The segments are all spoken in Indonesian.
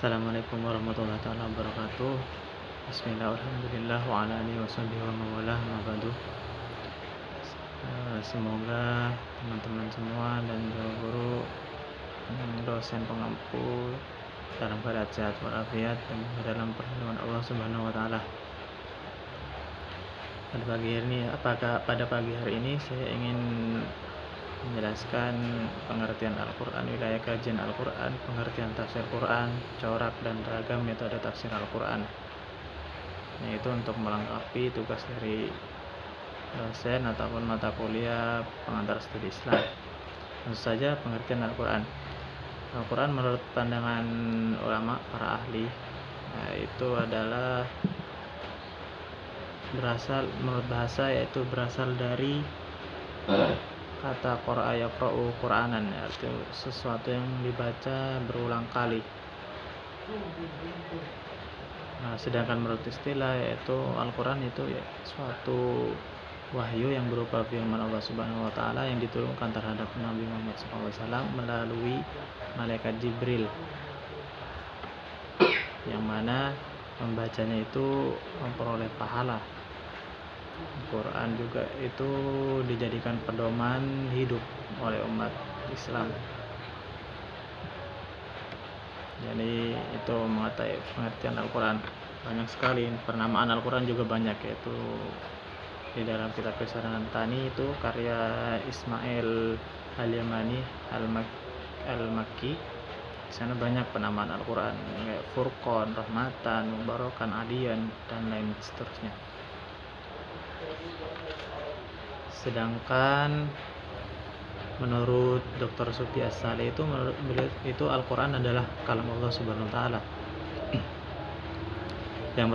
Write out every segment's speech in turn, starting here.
Assalamualaikum warahmatullahi taala wabarakatuh. Bismillah, alhamdulillah, wa ala alihi washabihi wa mawalah, ma ba'du. Semoga teman-teman semua dan juga guru, dosen pengampu dalam keadaan sehat walafiat dan juga dalam perlindungan Allah Subhanahu wa taala. Pada pagi hari ini saya ingin menjelaskan pengertian Al-Quran, wilayah kajian Al-Quran, pengertian tafsir Quran, corak dan ragam metode tafsir Al-Quran, yaitu untuk melengkapi tugas dari dosen ataupun mata kuliah pengantar studi Islam. Tentu saja pengertian Al-Quran. Al-Quran menurut pandangan ulama, para ahli, itu adalah menurut bahasa yaitu berasal dari kata qara'a yaqra'u Qur'anan, yaitu sesuatu yang dibaca berulang kali. Sedangkan menurut istilah yaitu Al-Quran itu ya suatu wahyu yang berupa firman Allah Subhanahu wa taala yang diturunkan terhadap Nabi Muhammad SAW melalui malaikat Jibril, yang mana membacanya itu memperoleh pahala. Al-Quran juga itu dijadikan pedoman hidup oleh umat Islam. Jadi itu mengenai pengertian Al-Quran. Banyak sekali penamaan Al-Quran juga banyak, yaitu di dalam kitab Kesarangan Tani itu karya Ismail Al-Yamani Al-Makki. Di sana banyak penamaan Al-Quran kayak Furqan, Rahmatan, Mubarakan, Adiyan, dan lain seterusnya. Sedangkan menurut Dr. Sufi As-Saleh itu Al-Quran adalah kalam Allah Subhanahu wa taala yang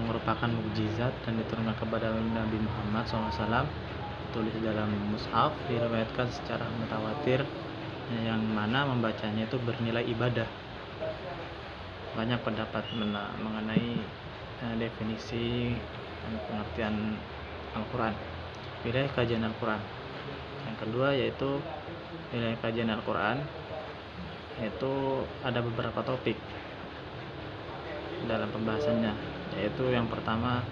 merupakan mukjizat dan diturunkan kepada Nabi Muhammad SAW, tulis dalam mushaf, diriwayatkan secara mutawatir, yang mana membacanya itu bernilai ibadah. Banyak pendapat mengenai definisi dan pengertian Al-Quran. Wilayah kajian Al-Quran yang kedua yaitu wilayah kajian Al-Quran, yaitu ada beberapa topik dalam pembahasannya, yaitu yang pertama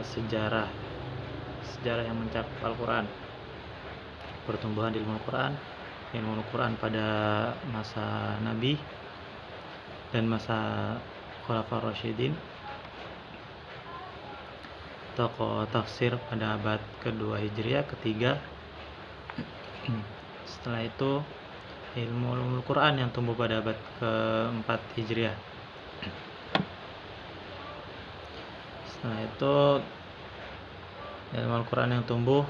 sejarah yang mencakup Al-Quran, pertumbuhan ilmu Al-Quran pada masa Nabi dan masa Khulafaur Rasyidin, tokoh tafsir pada abad kedua Hijriah, ketiga. Setelah itu ilmu Al-Quran yang tumbuh pada abad keempat Hijriah. Setelah itu ilmu Al-Quran yang tumbuh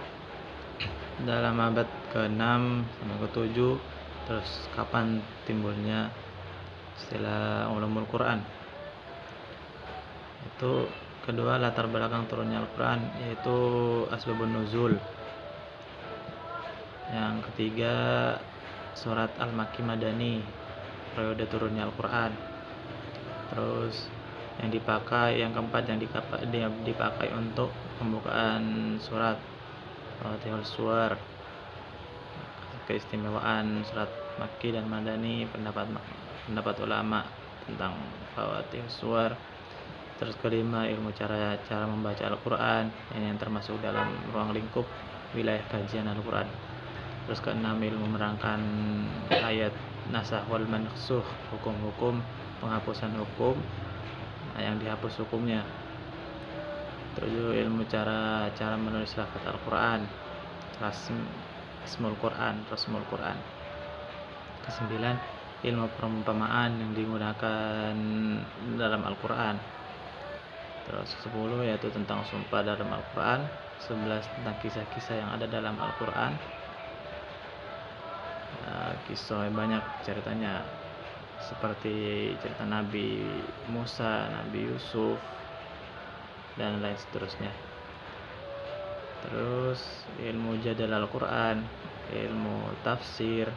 dalam abad ke-6 sampai ke-7. Terus kapan timbulnya istilah ulumul Quran? Itu kedua, latar belakang turunnya Al-Quran, yaitu asbabun nuzul. Yang ketiga, surat Al-Makki Madani, periode turunnya Al-Quran. Terus yang keempat yang dipakai untuk pembukaan surat Fatihul Suwar, keistimewaan surat Makki dan Madani, pendapat ulama tentang Fatihul Suwar. Terus kelima, ilmu cara membaca Al-Quran, yang termasuk dalam ruang lingkup wilayah kajian Al-Quran. Terus keenam, ilmu menerangkan ayat nasakh wal mansukh, hukum-hukum, penghapusan hukum, yang dihapus hukumnya. Terus ilmu cara menulis lafaz Al-Quran, rasmul Quran. Kesembilan, ilmu perumpamaan yang digunakan dalam Al-Quran. Terus 10 yaitu tentang sumpah dalam Al-Quran. 11 tentang kisah-kisah yang ada dalam Al-Quran. Kisah banyak ceritanya, seperti cerita Nabi Musa, Nabi Yusuf, dan lain seterusnya. Terus ilmu jadal Al-Quran, ilmu tafsir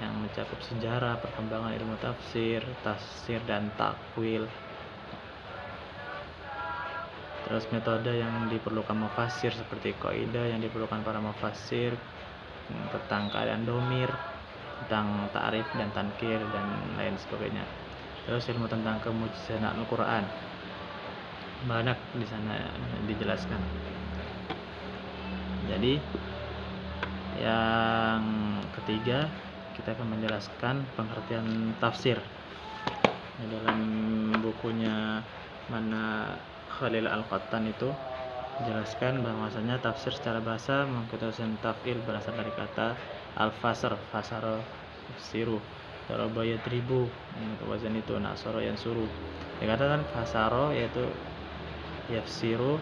yang mencakup sejarah perkembangan ilmu tafsir dan takwil. Terus metode yang diperlukan mufassir, seperti kaidah yang diperlukan para mufassir tentang keadaan domir, tentang ta'rif dan tankir dan lain sebagainya. Terus ilmu tentang kemujizatan Al-Qur'an. Banyak di sana dijelaskan. Jadi yang ketiga kita akan menjelaskan pengertian tafsir. Di dalam bukunya Mana Khalil Al-Qattan itu jelaskan bahwasanya tafsir secara bahasa mengikuti wazan taf'il berasal dari kata al-fasr, fasara yafsiru, daraba yadribu, wazan itu nasara yansuru. Dikatakan fasara yaitu yafsiru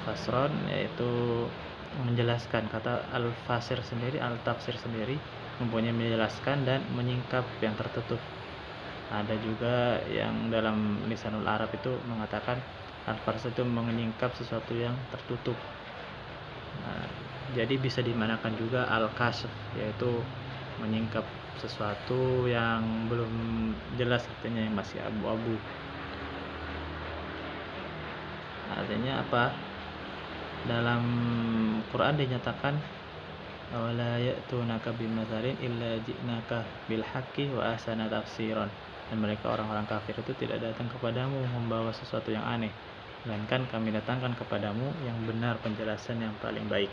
fasron, yaitu menjelaskan. Kata al-fasir sendiri, al-tafsir sendiri mempunyai menjelaskan dan menyingkap yang tertutup. Ada juga yang dalam lisanul Arab itu mengatakan al-fasir itu menyingkap sesuatu yang tertutup. Nah, jadi bisa dimanakan juga al-kasf, yaitu menyingkap sesuatu yang belum jelas, artinya yang masih abu-abu. Artinya apa? Dalam Quran dinyatakan wala ya'tunaka bimatsalin illa ji'naka bil haqqi wa ahsana tafsiran. Dan mereka orang-orang kafir itu tidak datang kepadamu membawa sesuatu yang aneh, melainkan kami datangkan kepadamu yang benar penjelasan yang paling baik.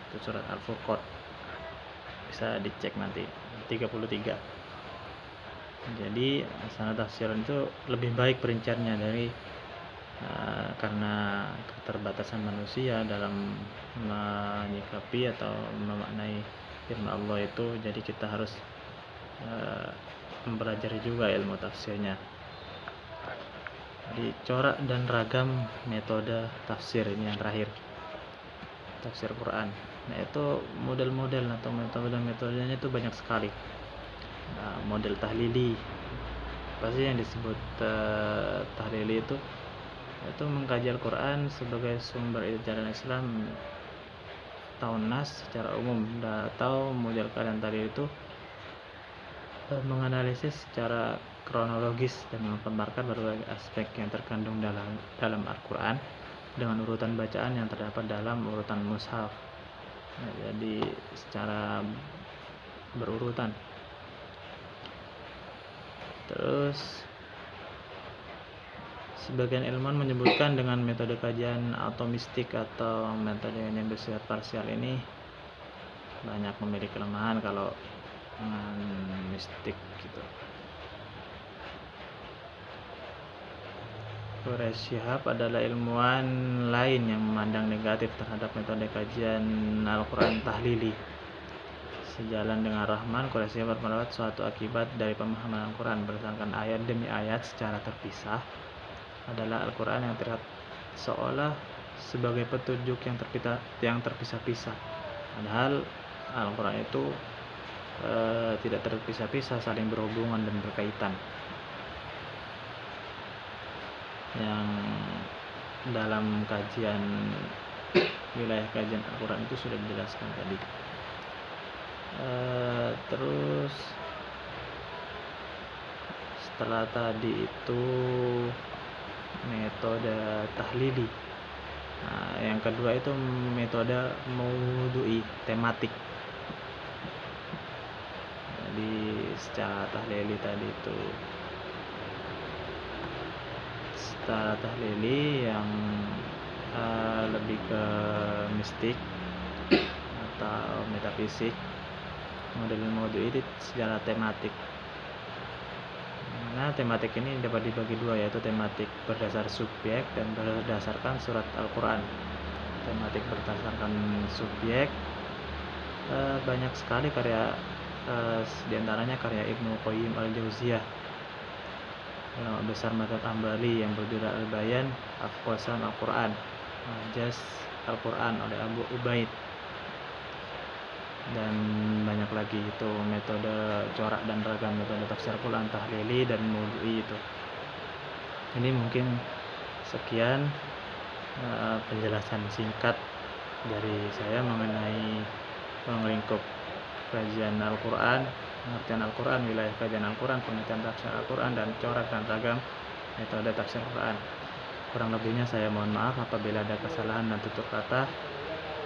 Itu surat Al-Furqan. Bisa dicek nanti 33. Jadi ahsana tafsiran itu lebih baik perinciannya dari karena keterbatasan manusia dalam menyikapi atau memaknai firman Allah itu, jadi kita harus mempelajari juga ilmu tafsirnya. Jadi corak dan ragam metode tafsir ini yang terakhir, tafsir Quran. Nah, itu model-model atau metode-metodenya itu banyak sekali. Model tahlili, pasti yang disebut tahlili itu mengkaji Al-Quran sebagai sumber ajaran Islam atau nas secara umum, atau model kalian tadi itu menganalisis secara kronologis dan memaparkan berbagai aspek yang terkandung dalam Al-Quran dengan urutan bacaan yang terdapat dalam urutan mushaf. Nah, jadi secara berurutan. Terus sebagian ilmuwan menyebutkan dengan metode kajian atomistik atau metode yang bersifat parsial ini banyak memiliki kelemahan kalau dengan mistik gitu. Quraish Shihab adalah ilmuwan lain yang memandang negatif terhadap metode kajian Al-Quran tahlili. Sejalan dengan Rahman, Quraish Shihab berpendapat suatu akibat dari pemahaman Al-Quran berdasarkan ayat demi ayat secara terpisah adalah Al-Quran yang terlihat seolah sebagai petunjuk yang terpisah-pisah. Padahal Al-Quran itu tidak terpisah-pisah, saling berhubungan dan berkaitan. Yang dalam kajian wilayah kajian Al-Quran itu sudah dijelaskan tadi. Terus setelah tadi itu metode tahlili. Nah, yang kedua itu metode maudu'i, tematik. Jadi secara tahlili tadi itu secara tahlili yang lebih ke mistik atau metafisik. Model maudu'i itu secara tematik. Nah, tematik ini dapat dibagi dua, yaitu tematik berdasar subjek dan berdasarkan surat Al-Quran. Tematik berdasarkan subjek banyak sekali karya, diantaranya karya Ibnu Qayyim Al-Jauziyah, ulama besar mazhab Hambali, yang berjudul Al-Bayan Afqasan Al-Quran, Majaz Al-Quran oleh Abu Ubaid, dan banyak lagi itu metode corak dan ragam metode tafsir Quran tahlili dan maudu'i itu. Ini mungkin sekian penjelasan singkat dari saya mengenai melingkup kajian Al-Quran, pengertian Al-Quran, wilayah kajian Al-Quran, pengertian tafsir Al-Quran, dan corak dan ragam metode tafsir Quran. Kurang lebihnya saya mohon maaf apabila ada kesalahan dan tutur kata.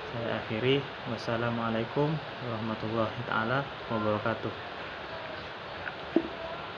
saya akhiri. Wassalamualaikum warahmatullahi taala wabarakatuh.